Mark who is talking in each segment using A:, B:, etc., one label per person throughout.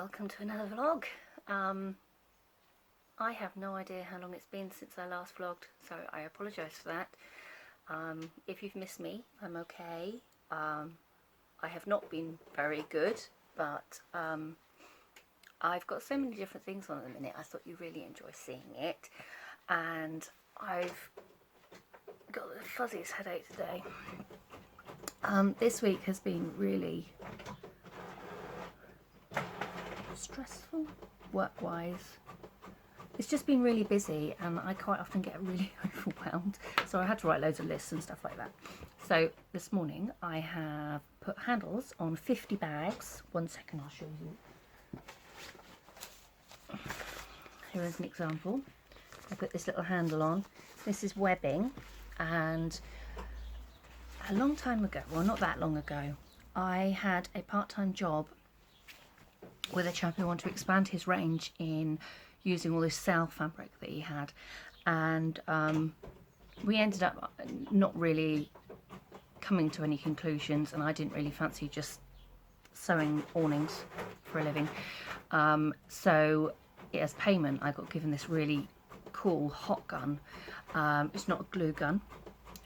A: welcome to another vlog. I have no idea how long it's been since I last vlogged, so I apologise for that. If you've missed me, I'm okay. I have not been very good, but I've got so many different things on at the minute. I thought you'd really enjoy seeing it, and I've got the fuzziest headache today. This week has been really stressful work-wise. It's just been really busy and I quite often get really overwhelmed, so I had to write loads of lists and stuff like that. So this morning I have put handles on 50 bags. One second, I'll show you. Here is an example. I put this little handle on. This is webbing, and a long time ago, well not that long ago, I had a part-time job with a chap who wanted to expand his range in using all this sail fabric that he had, and we ended up not really coming to any conclusions, and I didn't really fancy just sewing awnings for a living. So as payment I got given this really cool hot gun. It's not a glue gun,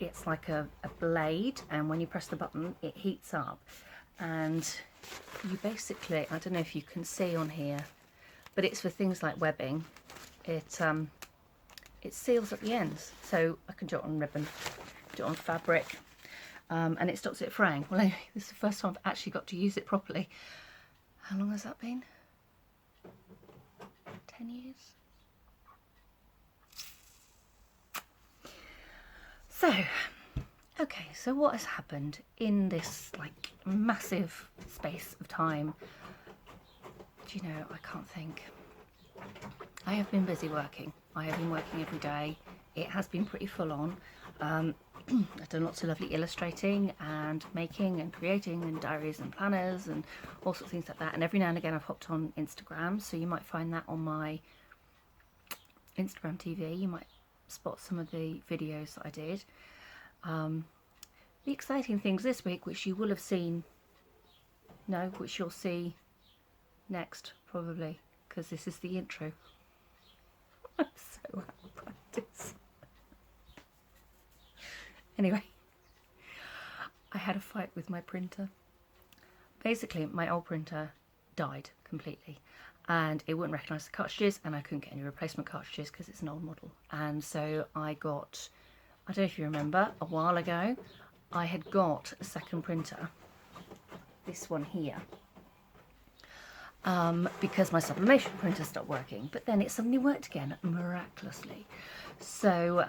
A: it's like a blade, and when you press the button it heats up, and you basically, I don't know if you can see on here, but it's for things like webbing. It seals at the ends, so I can do it on ribbon, do it on fabric, and it stops it fraying. Well, anyway, this is the first time I've actually got to use it properly. How long has that been? 10 years? So, okay, so what has happened in this like massive space of time? Do you know, I can't think. I have been busy working. I have been working every day. It has been pretty full on. I've done lots of lovely illustrating and making and creating and diaries and planners and all sorts of things like that. And every now and again I've hopped on Instagram, so you might find that on my Instagram TV. You might spot some of the videos that I did. The exciting things this week, which you will have seen, no, which you'll see next probably, because this is the intro. I'm so out of practice. Anyway, I had a fight with my printer. Basically, my old printer died completely, and it wouldn't recognise the cartridges, and I couldn't get any replacement cartridges because it's an old model. And so I got, I don't know if you remember, a while ago I had got a second printer, this one here, because my sublimation printer stopped working, but then it suddenly worked again miraculously. So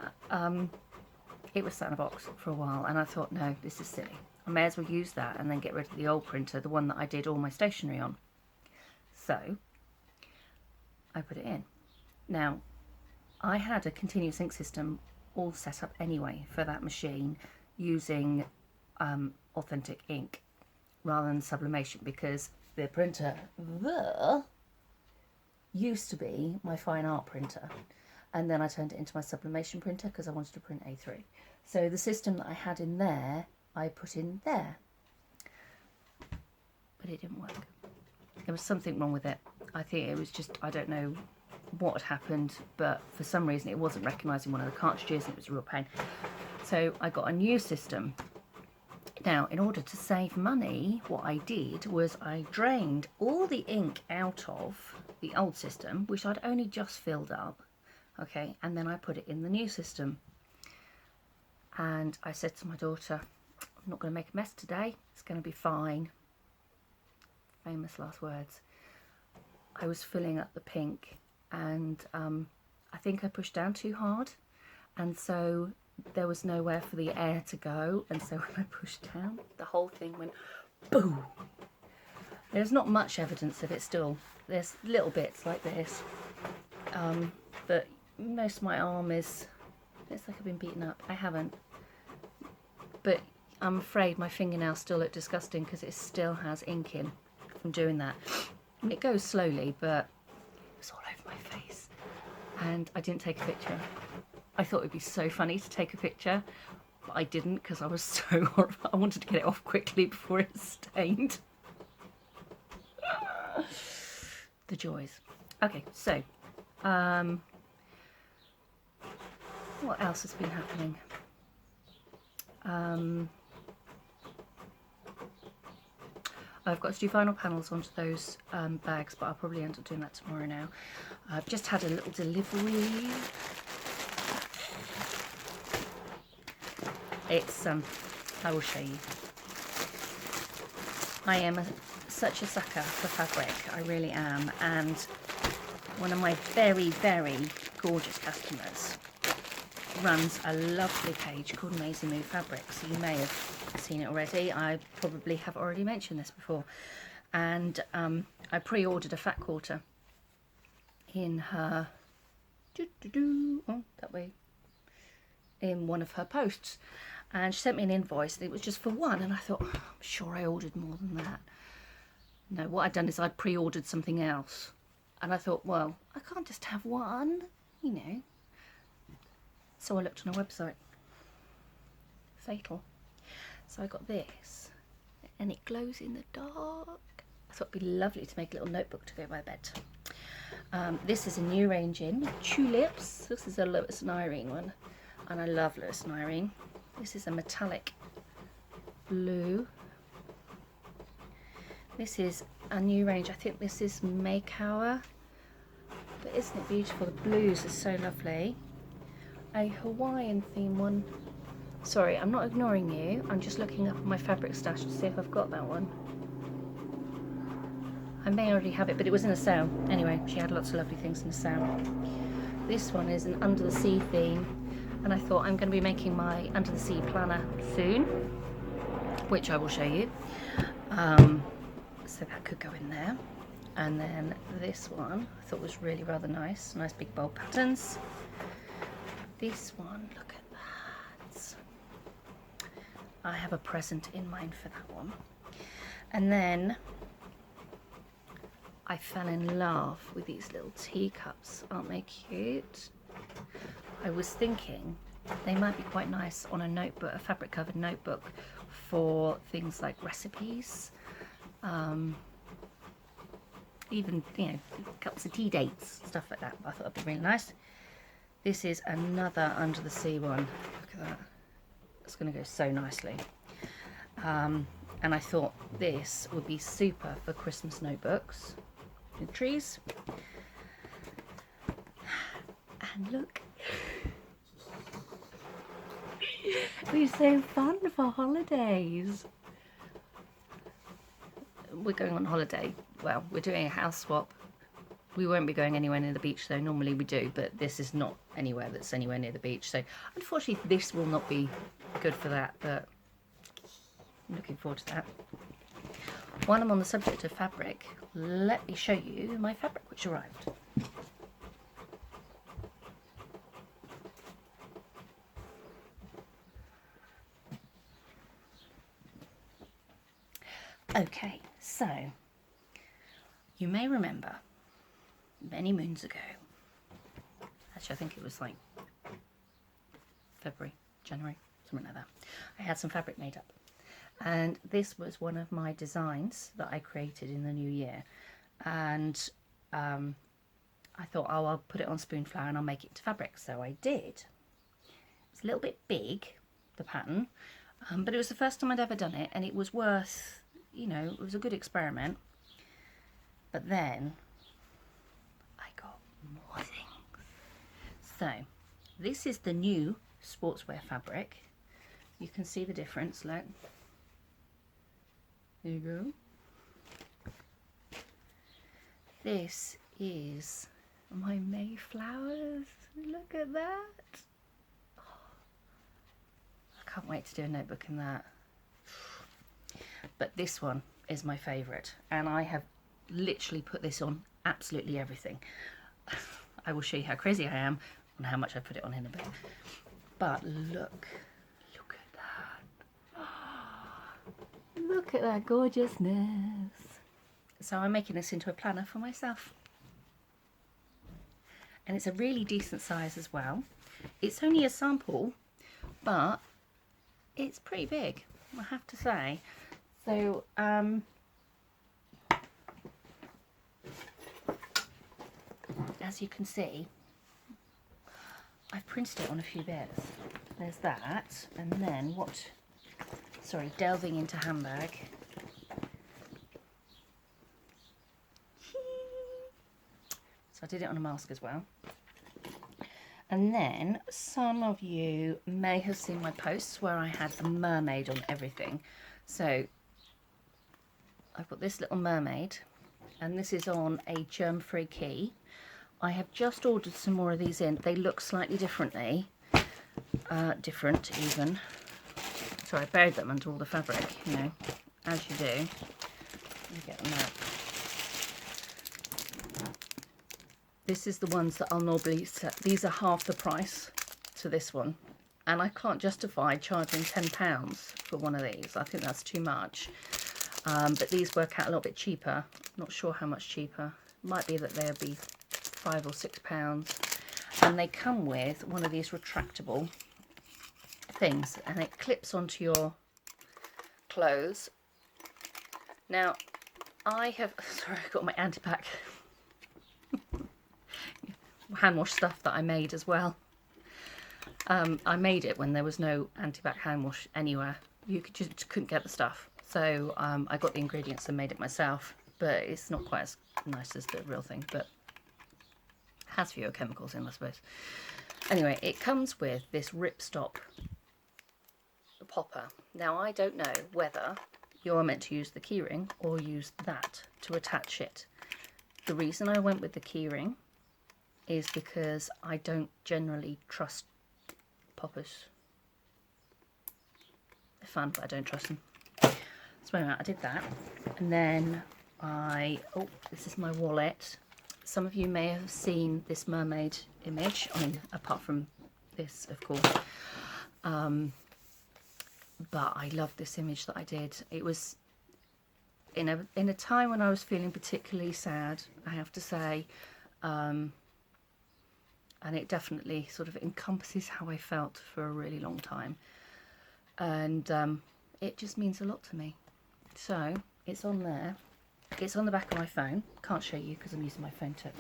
A: it was sat in a box for a while, and I thought, no, this is silly. I may as well use that and then get rid of the old printer, the one that I did all my stationery on. So I put it in. Now, I had a continuous ink system all set up anyway for that machine using authentic ink rather than sublimation, because the printer there used to be my fine art printer, and then I turned it into my sublimation printer because I wanted to print A3. So the system that I had in there I put in there, but it didn't work. There was something wrong with it. I think it was just, I don't know what had happened, but for some reason it wasn't recognising one of the cartridges, and it was a real pain. So I got a new system. Now, in order to save money, what I did was I drained all the ink out of the old system, which I'd only just filled up, okay, and then I put it in the new system. And I said to my daughter, I'm not going to make a mess today, it's going to be fine. Famous last words. I was filling up the pink, and I think I pushed down too hard, and so there was nowhere for the air to go, and so when I pushed down, the whole thing went boom. There's not much evidence of it still. There's little bits like this, but most of my arm is, it's like I've been beaten up. I haven't, but I'm afraid my fingernails still look disgusting because it still has ink in from doing that. It goes slowly, but it was all over my face, and I didn't take a picture. I thought it'd be so funny to take a picture, but I didn't because I was so horrified. I wanted to get it off quickly before it stained. The joys. Okay, so what else has been happening? I've got to do vinyl panels onto those bags, but I'll probably end up doing that tomorrow now. I've just had a little delivery. It's, I will show you. I am such a sucker for fabric, I really am, and one of my very, very gorgeous customers runs a lovely page called Amazing Move Fabrics. You may have seen it already. I probably have already mentioned this before. And I pre-ordered a fat quarter in her, oh, that way, in one of her posts. And she sent me an invoice, and it was just for one. And I thought, oh, I'm sure I ordered more than that. No, what I'd done is I'd pre-ordered something else. And I thought, well, I can't just have one, you know. So I looked on her website. Fatal. So I got this, and it glows in the dark. I thought it'd be lovely to make a little notebook to go by bed. This is a new range in Tulips. This is a Lewis and Irene one, and I love Lewis and Irene. This is a metallic blue. This is a new range. I think this is Maykower. But isn't it beautiful? The blues are so lovely. A Hawaiian theme one. Sorry, I'm not ignoring you. I'm just looking up at my fabric stash to see if I've got that one. I may already have it, but it was in a sale. Anyway, she had lots of lovely things in the sale. This one is an Under the Sea theme, and I thought I'm going to be making my Under the Sea planner soon, which I will show you. So that could go in there. And then this one I thought was really rather nice. Nice big bold patterns. This one, look at that. I have a present in mind for that one. And then I fell in love with these little teacups. Aren't they cute? I was thinking they might be quite nice on a notebook, a fabric covered notebook, for things like recipes. Even, you know, cups of tea dates, stuff like that. I thought it'd be really nice. This is another Under the Sea one. Look at that. It's going to go so nicely. And I thought this would be super for Christmas notebooks. With trees. And look. We're so fun for holidays. We're going on holiday. Well, we're doing a house swap. We won't be going anywhere near the beach though. Normally we do, but this is not anywhere that's anywhere near the beach. So unfortunately this will not be good for that, but I'm looking forward to that. While I'm on the subject of fabric, let me show you my fabric which arrived. Okay, so you may remember many moons ago, actually I think it was like February, January, something like that, I had some fabric made up, and this was one of my designs that I created in the new year, and I thought, oh, I'll put it on Spoonflower and I'll make it into fabric. So I did. It's a little bit big, the pattern, but it was the first time I'd ever done it, and it was worth, you know, it was a good experiment. But then I got more things. So this is the new sportswear fabric. You can see the difference, look. There you go. This is my Mayflowers. Look at that. Oh, I can't wait to do a notebook in that. But this one is my favourite, and I have literally put this on absolutely everything. I will show you how crazy I am and how much I put it on in a bit. But look at that. Look at that gorgeousness. So I'm making this into a planner for myself. And it's a really decent size as well. It's only a sample, but it's pretty big, I have to say. So as you can see, I've printed it on a few bits. There's that, and then delving into handbag. So I did it on a mask as well. And then some of you may have seen my posts where I had the mermaid on everything. So I've got this little mermaid, and this is on a germ-free key. I have just ordered some more of these in. They look slightly different even. So I buried them under all the fabric, you know, as you do. Let me get them out. This is the ones that I'll normally set. These are half the price to this one. And I can't justify charging £10 for one of these. I think that's too much. But these work out a little bit cheaper. Not sure how much cheaper. Might be that they'll be £5 or £6. And they come with one of these retractable things. And it clips onto your clothes. Now, I have... Sorry, I've got my anti-pack hand wash stuff that I made as well. I made it when there was no anti-bac hand wash anywhere. You just couldn't get the stuff. So I got the ingredients and made it myself. But it's not quite as nice as the real thing. But it has fewer chemicals in, I suppose. Anyway, it comes with this ripstop popper. Now, I don't know whether you're meant to use the keyring or use that to attach it. The reason I went with the keyring is because I don't generally trust poppers. They're fun, but I don't trust them. So anyway, I did that. And then this is my wallet. Some of you may have seen this mermaid image. I mean, apart from this, of course. But I love this image that I did. It was in a time when I was feeling particularly sad, I have to say. And it definitely sort of encompasses how I felt for a really long time. And it just means a lot to me. So it's on there. It's on the back of my phone. Can't show you because I'm using my phone to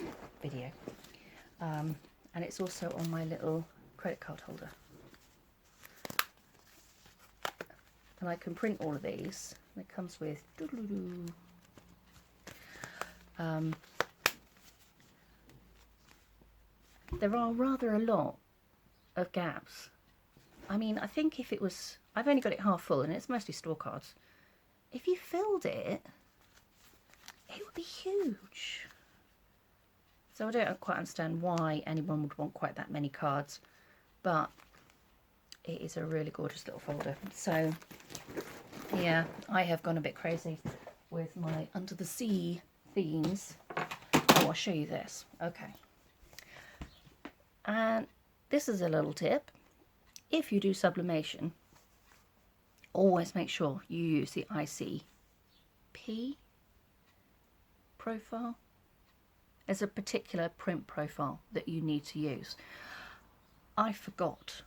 A: video. And it's also on my little credit card holder. And I can print all of these. And it comes with there are rather a lot of gaps. I mean, I think if it was... I've only got it half full and it's mostly store cards. If you filled it, it would be huge. So I don't quite understand why anyone would want quite that many cards. But it is a really gorgeous little folder. So, yeah, I have gone a bit crazy with my Under the Sea themes. Oh, I'll show you this. Okay. And this is a little tip. If you do sublimation, always make sure you use the ICP profile. There's a particular print profile that you need to use. I forgot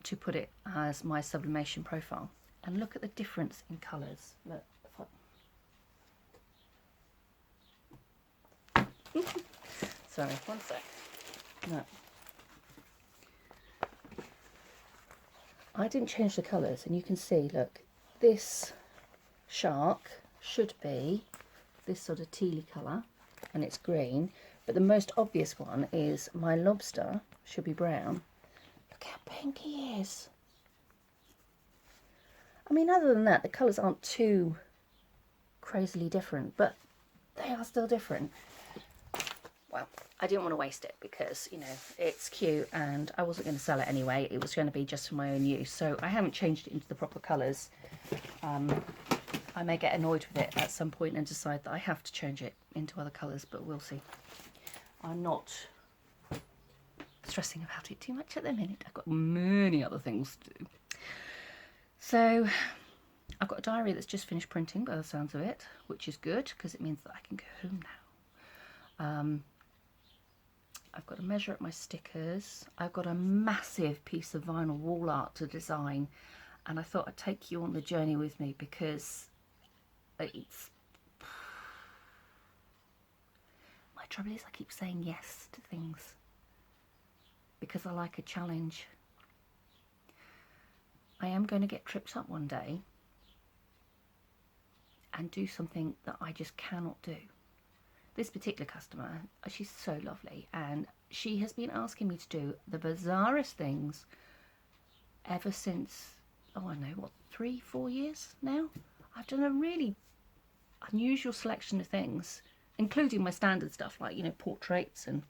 A: to put it as my sublimation profile. And look at the difference in colours. Look. Sorry, one sec. No. I didn't change the colours, and you can see, look, this shark should be this sort of tealy colour, and it's green, but the most obvious one is my lobster should be brown. Look how pink he is. I mean, other than that, the colours aren't too crazily different, but they are still different. Well, I didn't want to waste it because, you know, it's cute and I wasn't going to sell it anyway. It was going to be just for my own use. So I haven't changed it into the proper colours. I may get annoyed with it at some point and decide that I have to change it into other colours, but we'll see. I'm not stressing about it too much at the minute. I've got many other things to do. So I've got a diary that's just finished printing by the sounds of it, which is good because it means that I can go home now. I've got to measure up my stickers. I've got a massive piece of vinyl wall art to design, and I thought I'd take you on the journey with me because it's... My My trouble is I keep saying yes to things because I like a challenge. I am going to get tripped up one day and do something that I just cannot do. This particular customer, she's so lovely, and she has been asking me to do the bizarrest things ever since, oh, I don't know, what, 3-4 years now? I've done a really unusual selection of things, including my standard stuff like, you know, portraits and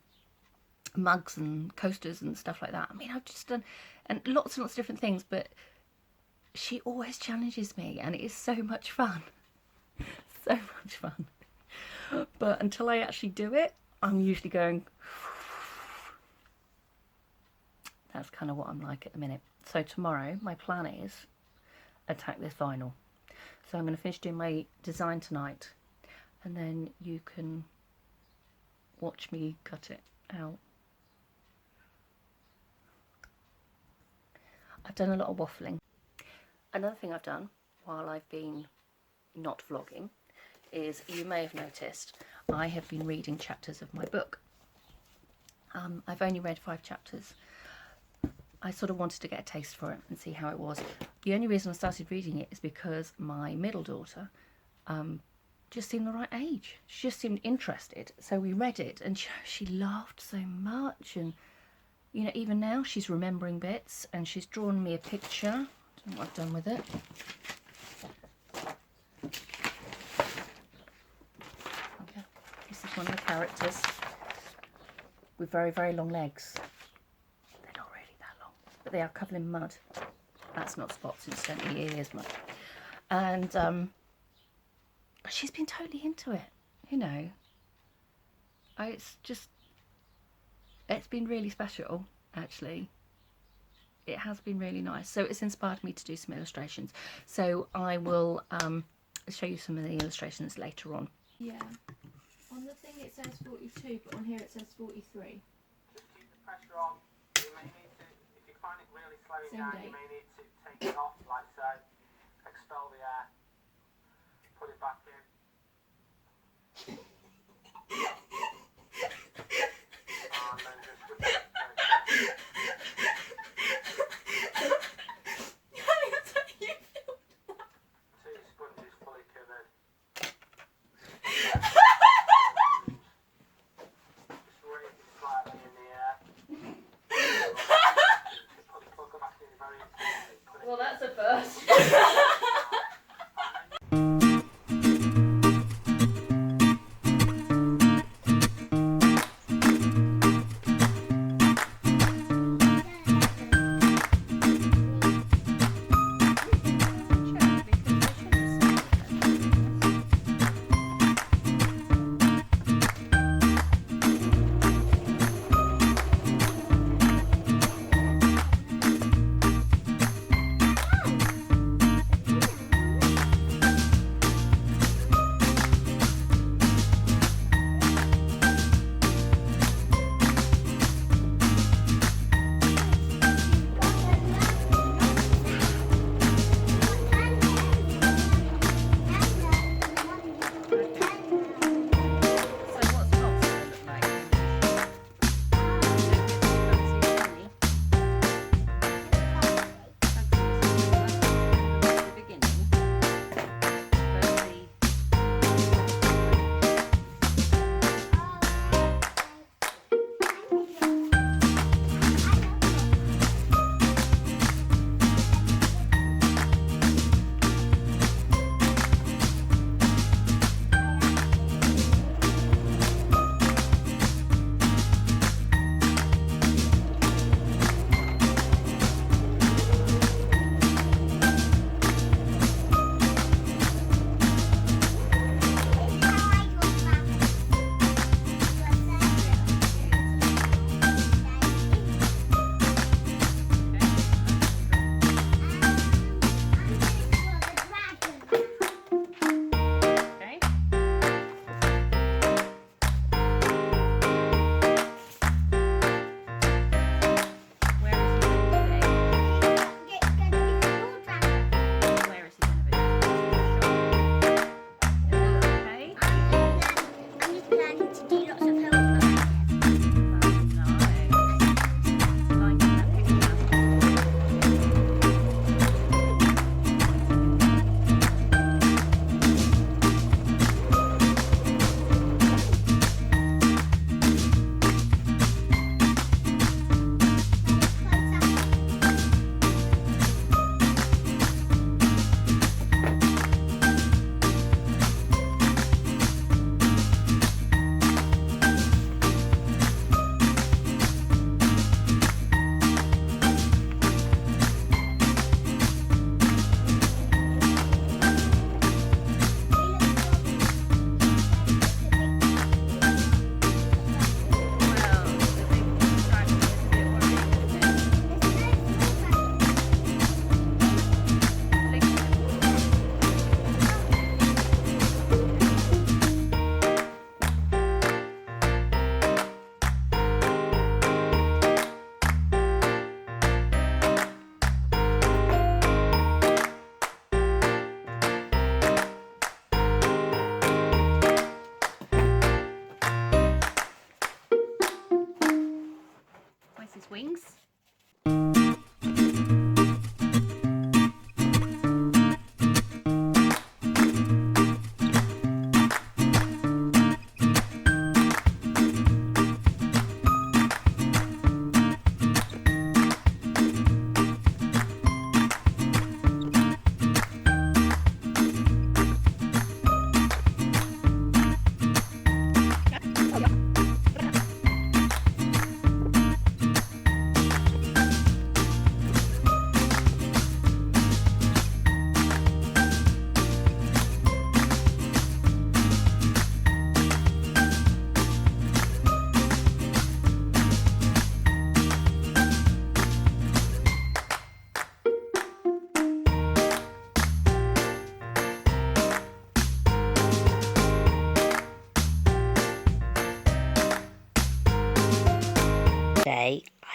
A: mugs and coasters and stuff like that. I mean, I've just done and lots of different things, but she always challenges me, and it is so much fun. So much fun. But until I actually do it, I'm usually going, that's kind of what I'm like at the minute. So tomorrow, my plan is attack this vinyl. So I'm going to finish doing my design tonight, and then you can watch me cut it out. I've done a lot of waffling. Another thing I've done while I've been not vlogging is, you may have noticed, I have been reading chapters of my book. I've only read 5 chapters. I sort of wanted to get a taste for it and see how it was. The only reason I started reading it is because my middle daughter just seemed the right age. She just seemed interested. So we read it, and she laughed so much. And, you know, even now she's remembering bits, and she's drawn me a picture. I don't know what I've done with it. Okay. This is one of the characters with very, very long legs. But they are covered in mud. That's not spots, incidentally, it is mud. And she's been totally into it, you know. It's been really special, actually. It has been really nice. So it's inspired me to do some illustrations. So I will show you some of the illustrations later on.
B: Yeah. On the thing it says 42, but on here it says 43.
C: Just keep the pressure on. You may need to, if you find it really slowing
B: Same
C: down,
B: date.
C: you may need to take it off, like so. Expel the air. Put it back in. And then just whip it. Two sponges fully covered. Just raise it slightly in the air. Put the plug back in very intensely.
A: Well, that's a first.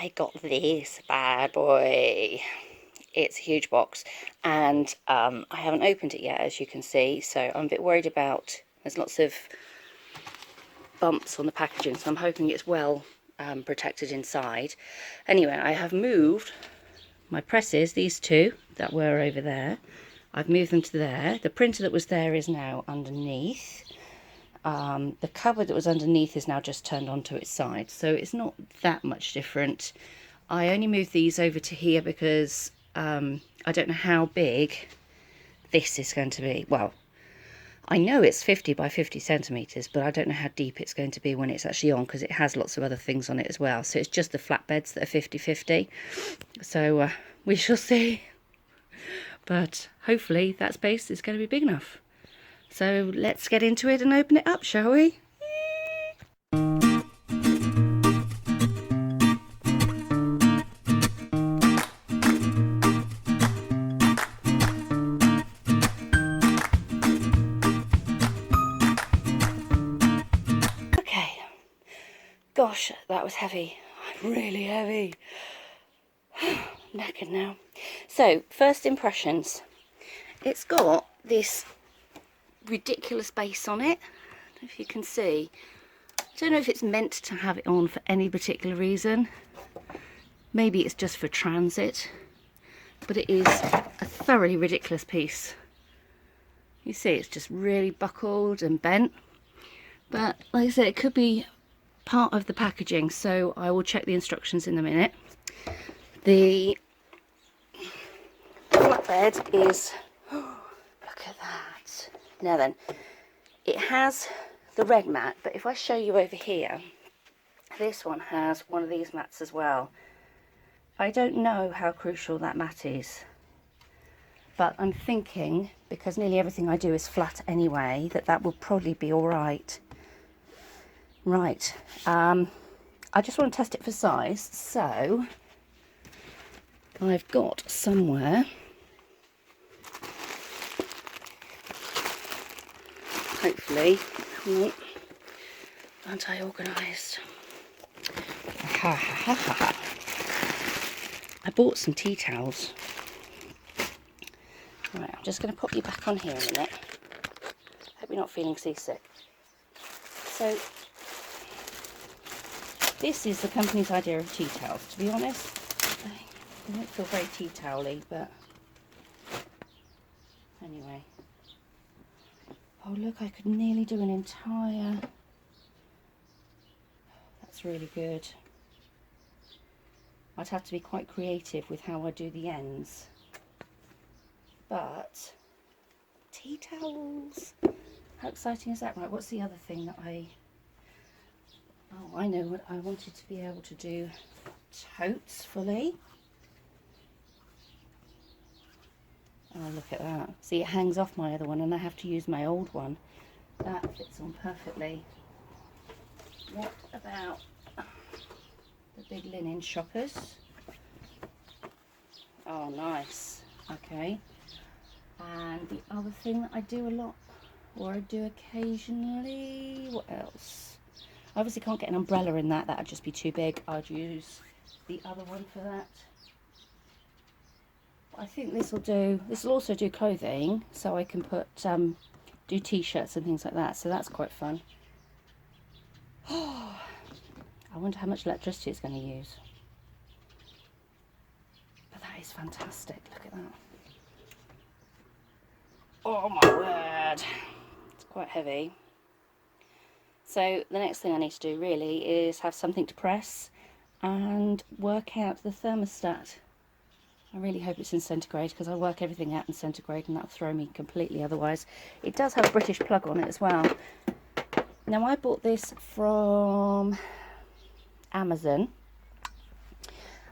A: I got this bad boy. It's a huge box, and I haven't opened it yet, as you can see, so I'm a bit worried about, there's lots of bumps on the packaging, so I'm hoping it's well protected inside. Anyway, I have moved my presses, these two that were over there, I've moved them to there. The printer that was there is now underneath. The cupboard that was underneath is now just turned onto its side, so it's not that much different. I only moved these over to here because I don't know how big this is going to be. Well, I know it's 50 by 50 centimetres, but I don't know how deep it's going to be when it's actually on, because it has lots of other things on it as well. So it's just the flatbeds that are 50-50. So we shall see. But hopefully that space is going to be big enough. So let's get into it and open it up, shall we? Okay. Gosh, that was heavy. Really heavy. Knackered now. So, first impressions. It's got this ridiculous base on it. I don't know if you can see. I don't know if it's meant to have it on for any particular reason. Maybe it's just for transit. But it is a thoroughly ridiculous piece. You see, it's just really buckled and bent. But like I said, it could be part of the packaging, so I will check the instructions in a minute. The flatbed is, look at that. Now then, it has the red mat, but if I show you over here, this one has one of these mats as well. I don't know how crucial that mat is, but I'm thinking, because nearly everything I do is flat anyway, that will probably be all right. Right, I just want to test it for size, so I've got somewhere, hopefully, aren't I organised? I bought some tea towels. Right, I'm just going to pop you back on here a minute. Hope you're not feeling seasick. So, this is the company's idea of tea towels. To be honest, they don't feel very tea towel-y, but anyway. Oh look, I could nearly do an entire... That's really good. I'd have to be quite creative with how I do the ends. But, tea towels. How exciting is that? Right, what's the other thing that Oh, I know what I wanted to be able to do. Totes fully. Oh, look at that. See, it hangs off my other one and I have to use my old one. That fits on perfectly. What about the big linen shoppers? Oh, nice. Okay. And the other thing that I do a lot, or I do occasionally, what else? I obviously can't get an umbrella in that, would just be too big. I'd use the other one for that. I think this will do, this will also do clothing, so I can put, do t-shirts and things like that, so that's quite fun. I wonder how much electricity it's going to use. But that is fantastic, look at that. Oh my word, it's quite heavy. So the next thing I need to do really is have something to press and work out the thermostat. I really hope it's in centigrade, because I work everything out in centigrade and that'll throw me completely otherwise. It does have a British plug on it as well. Now I bought this from Amazon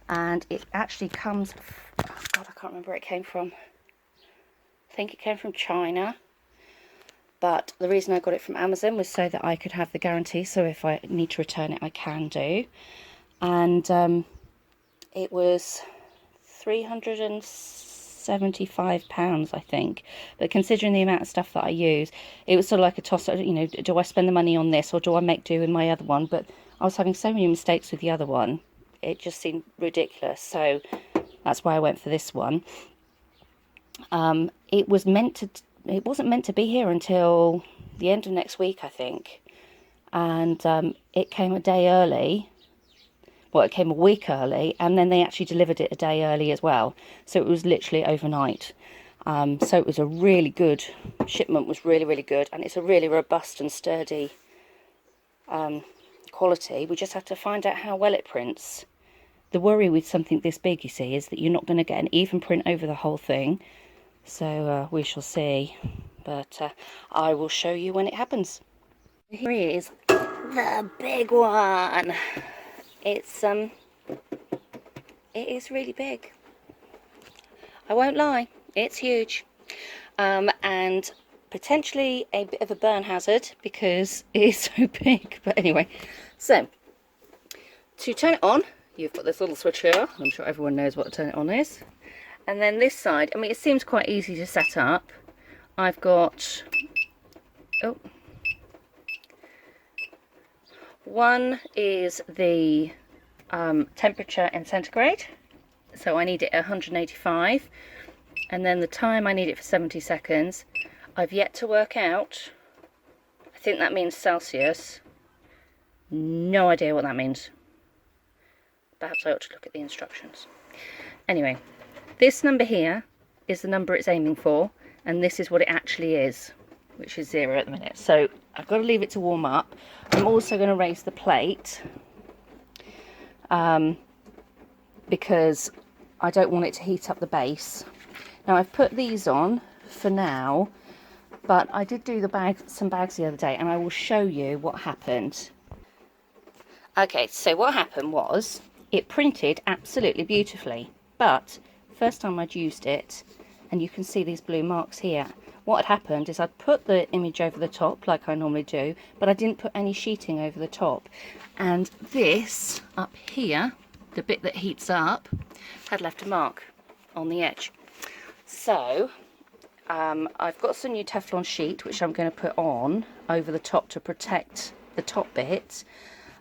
A: and it actually comes, oh God, I can't remember where it came from. I think it came from China. But the reason I got it from Amazon was so that I could have the guarantee, so if I need to return it I can do. And it was £375 I think, but considering the amount of stuff that I use, it was sort of like a toss, you know, do I spend the money on this or do I make do with my other one? But I was having so many mistakes with the other one it just seemed ridiculous. So that's why I went for this one. It wasn't meant to be here until the end of next week, I think. And it came a day early. Well, it came a week early, and then they actually delivered it a day early as well. So it was literally overnight. So it was a really good shipment, was really, really good. And it's a really robust and sturdy quality. We just have to find out how well it prints. The worry with something this big, you see, is that you're not going to get an even print over the whole thing. So we shall see. But I will show you when it happens. Here is the big one. It is really big. I won't lie, it's huge. And potentially a bit of a burn hazard because it is so big. But anyway, so to turn it on, you've got this little switch here. I'm sure everyone knows what to turn it on is. And then this side, I mean, it seems quite easy to set up. I've got, one is the temperature in centigrade, so I need it at 185, and then the time I need it for 70 seconds. I've yet to work out, I think that means Celsius, no idea what that means. Perhaps I ought to look at the instructions. Anyway, this number here is the number it's aiming for, and this is what it actually is, which is 0 at the minute. So I've got to leave it to warm up. I'm also going to raise the plate because I don't want it to heat up the base. Now I've put these on for now, but I did do some bags the other day, and I will show you what happened. Okay, so what happened was it printed absolutely beautifully, but first time I'd used it, and you can see these blue marks here. What had happened is I'd put the image over the top like I normally do, but I didn't put any sheeting over the top. And this up here, the bit that heats up, had left a mark on the edge. So I've got some new Teflon sheet which I'm going to put on over the top to protect the top bit.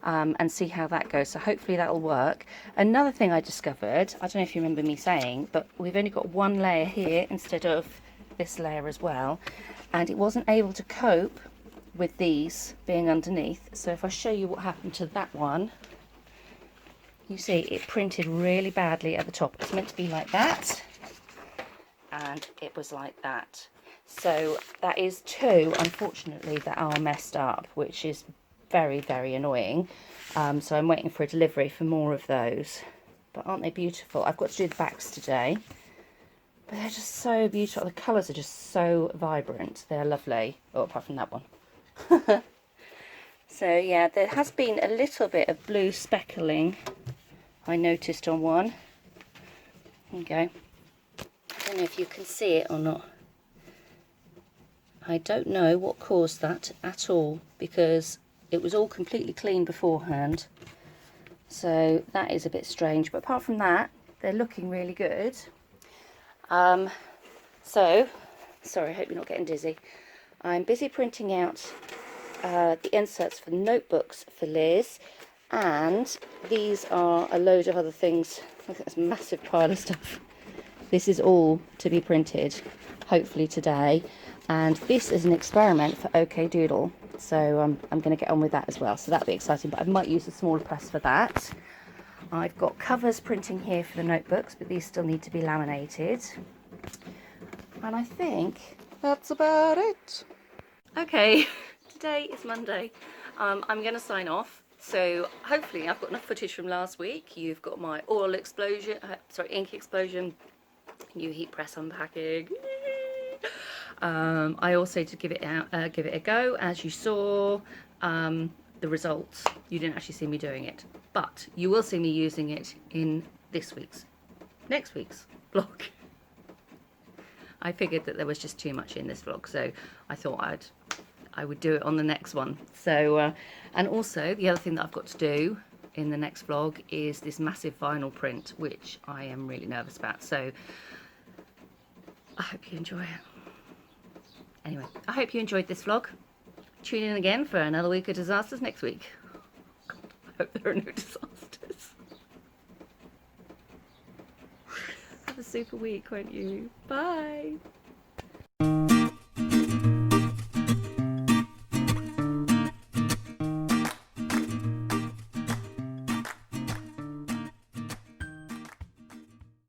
A: And see how that goes. So hopefully that'll work. Another thing I discovered, I don't know if you remember me saying, but we've only got one layer here instead of this layer as well, and it wasn't able to cope with these being underneath. So if I show you what happened to that one, you see it printed really badly at the top. It's meant to be like that, and it was like that. So that is two, unfortunately, that are messed up, which is very, very annoying. So I'm waiting for a delivery for more of those. But aren't they beautiful? I've got to do the backs today. But they're just so beautiful. The colours are just so vibrant. They're lovely. Oh, apart from that one. So yeah, there has been a little bit of blue speckling I noticed on one. There you go. I don't know if you can see it or not. I don't know what caused that at all, because it was all completely clean beforehand. So that is a bit strange, but apart from that, they're looking really good. So, sorry, I hope you're not getting dizzy. I'm busy printing out the inserts for the notebooks for Liz, and these are a load of other things. Look at this massive pile of stuff. This is all to be printed, hopefully today, and this is an experiment for OK Doodle. So I'm going to get on with that as well, so that'll be exciting, but I might use a smaller press for that. I've got covers printing here for the notebooks, but these still need to be laminated. And I think that's about it. Okay, today is Monday. I'm going to sign off. So hopefully I've got enough footage from last week. You've got my oil explosion, ink explosion, new heat press unpacking. I also did give it a go, as you saw. The results, you didn't actually see me doing it, but you will see me using it in next week's vlog. I figured that there was just too much in this vlog, so I thought I would do it on the next one. So and also the other thing that I've got to do in the next vlog is this massive vinyl print, which I am really nervous about. So I hope you enjoy it. Anyway, I hope you enjoyed this vlog. Tune in again for another week of disasters next week. God, I hope there are no disasters. have a super week, won't you? Bye.